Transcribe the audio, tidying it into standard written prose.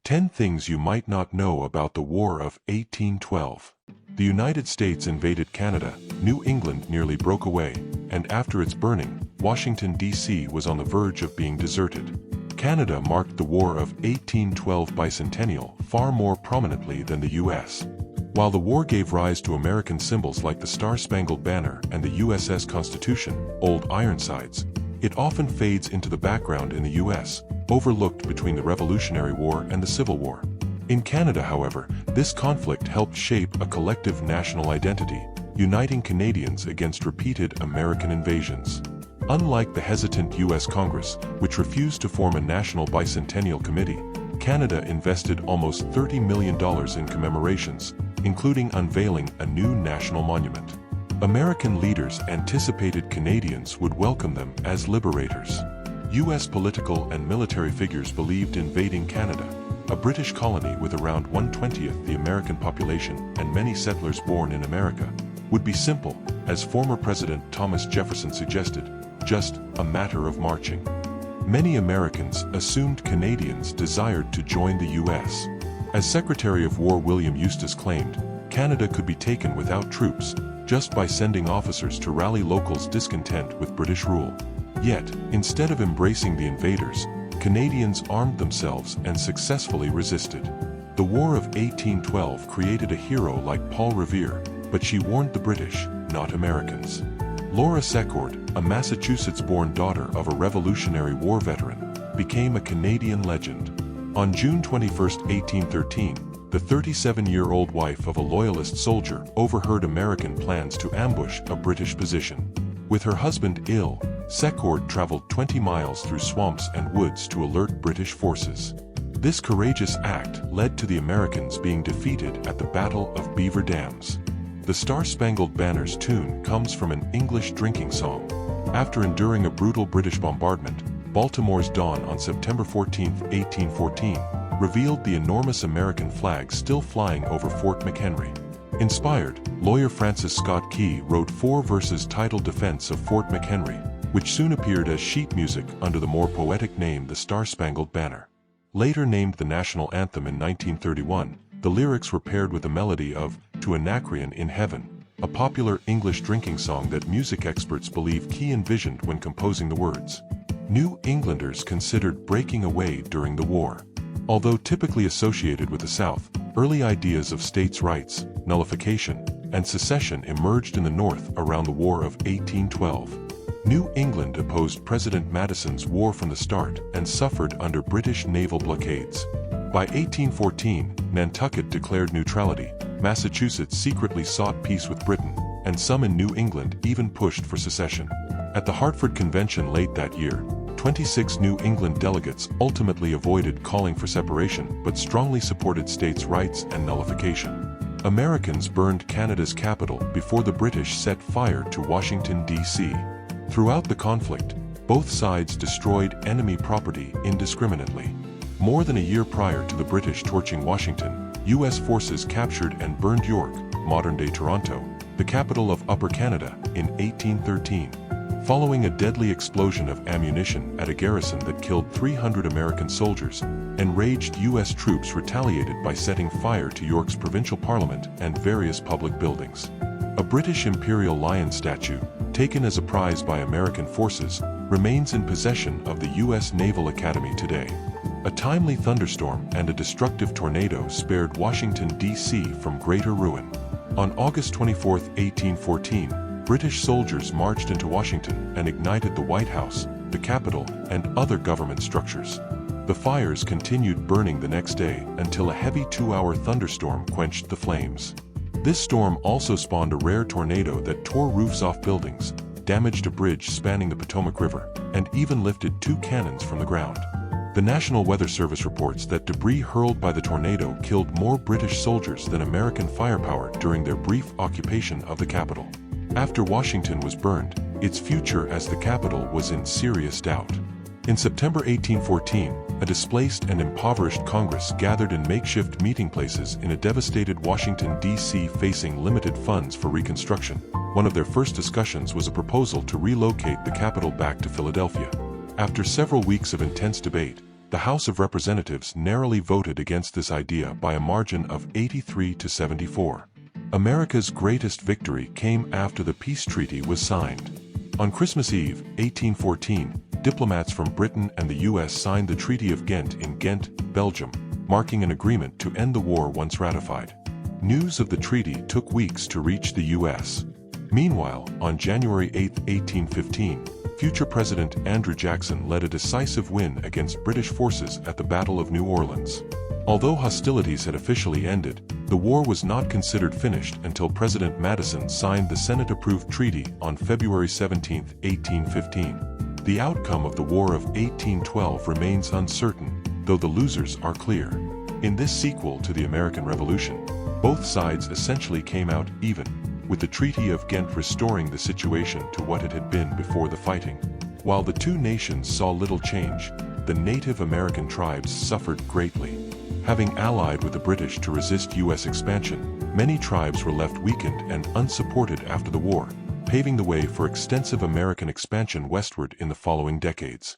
10 Things You Might Not Know About the War of 1812. The United States invaded Canada, New England nearly broke away, and after its burning, Washington, D.C. was on the verge of being deserted. Canada marked the War of 1812 bicentennial far more prominently than the U.S. While the war gave rise to American symbols like the Star-Spangled Banner and the USS Constitution, Old Ironsides, it often fades into the background in the U.S., overlooked between the Revolutionary War and the Civil War. In Canada, however, this conflict helped shape a collective national identity, uniting Canadians against repeated American invasions. Unlike the hesitant U.S. Congress, which refused to form a national bicentennial committee, Canada invested almost $30 million in commemorations, including unveiling a new national monument. American leaders anticipated Canadians would welcome them as liberators. U.S. political and military figures believed invading Canada, a British colony with around 1/20th the American population and many settlers born in America, would be simple, as former President Thomas Jefferson suggested, just a matter of marching. Many Americans assumed Canadians desired to join the U.S. As Secretary of War William Eustis claimed, Canada could be taken without troops, just by sending officers to rally locals' discontent with British rule. Yet, instead of embracing the invaders, Canadians armed themselves and successfully resisted. The War of 1812 created a hero like Paul Revere, but she warned the British, not Americans. Laura Secord, a Massachusetts-born daughter of a Revolutionary War veteran, became a Canadian legend. On June 21, 1813, the 37-year-old wife of a Loyalist soldier overheard American plans to ambush a British position. With her husband ill, Secord traveled 20 miles through swamps and woods to alert British forces. This courageous act led to the Americans being defeated at the Battle of Beaver Dams. The Star-Spangled Banner's tune comes from an English drinking song. After enduring a brutal British bombardment, Baltimore's dawn on September 14, 1814, revealed the enormous American flag still flying over Fort McHenry. Inspired, lawyer Francis Scott Key wrote 4 verses titled Defense of Fort McHenry, which soon appeared as sheet music under the more poetic name The Star-Spangled Banner. Later named the national anthem in 1931, the lyrics were paired with a melody of To Anacreon in Heaven, a popular English drinking song that music experts believe Key envisioned when composing the words. New Englanders considered breaking away during the war. Although typically associated with the South, early ideas of states' rights, nullification, and secession emerged in the North around the War of 1812. New England opposed President Madison's war from the start and suffered under British naval blockades. By 1814, Nantucket declared neutrality, Massachusetts secretly sought peace with Britain, and some in New England even pushed for secession. At the Hartford Convention late that year, 26 New England delegates ultimately avoided calling for separation but strongly supported states' rights and nullification. Americans burned Canada's capital before the British set fire to Washington, D.C. Throughout the conflict, both sides destroyed enemy property indiscriminately. More than a year prior to the British torching Washington, U.S. forces captured and burned York, modern-day Toronto, the capital of Upper Canada, in 1813. Following a deadly explosion of ammunition at a garrison that killed 300 American soldiers, enraged U.S. troops retaliated by setting fire to York's provincial parliament and various public buildings. A British Imperial Lion statue, taken as a prize by American forces, remains in possession of the U.S. Naval Academy today. A timely thunderstorm and a destructive tornado spared Washington, D.C. from greater ruin. On August 24, 1814, British soldiers marched into Washington and ignited the White House, the Capitol, and other government structures. The fires continued burning the next day until a heavy 2-hour thunderstorm quenched the flames. This storm also spawned a rare tornado that tore roofs off buildings, damaged a bridge spanning the Potomac River, and even lifted 2 cannons from the ground. The National Weather Service reports that debris hurled by the tornado killed more British soldiers than American firepower during their brief occupation of the capital. After Washington was burned, its future as the capital was in serious doubt. In September 1814, a displaced and impoverished Congress gathered in makeshift meeting places in a devastated Washington, D.C. facing limited funds for reconstruction. One of their first discussions was a proposal to relocate the capital back to Philadelphia. After several weeks of intense debate, The House of Representatives narrowly voted against this idea by a margin of 83 to 74. America's greatest victory came after the peace treaty was signed. On Christmas Eve, 1814, diplomats from Britain and the U.S. signed the Treaty of Ghent in Ghent, Belgium, marking an agreement to end the war once ratified. News of the treaty took weeks to reach the U.S. Meanwhile, on January 8, 1815, future President Andrew Jackson led a decisive win against British forces at the Battle of New Orleans. Although hostilities had officially ended, the war was not considered finished until President Madison signed the Senate-approved treaty on February 17, 1815. The outcome of the War of 1812 remains uncertain, though the losers are clear. In this sequel to the American Revolution, both sides essentially came out even, with the Treaty of Ghent restoring the situation to what it had been before the fighting. While the two nations saw little change, the Native American tribes suffered greatly. Having allied with the British to resist U.S. expansion, many tribes were left weakened and unsupported after the war, paving the way for extensive American expansion westward in the following decades.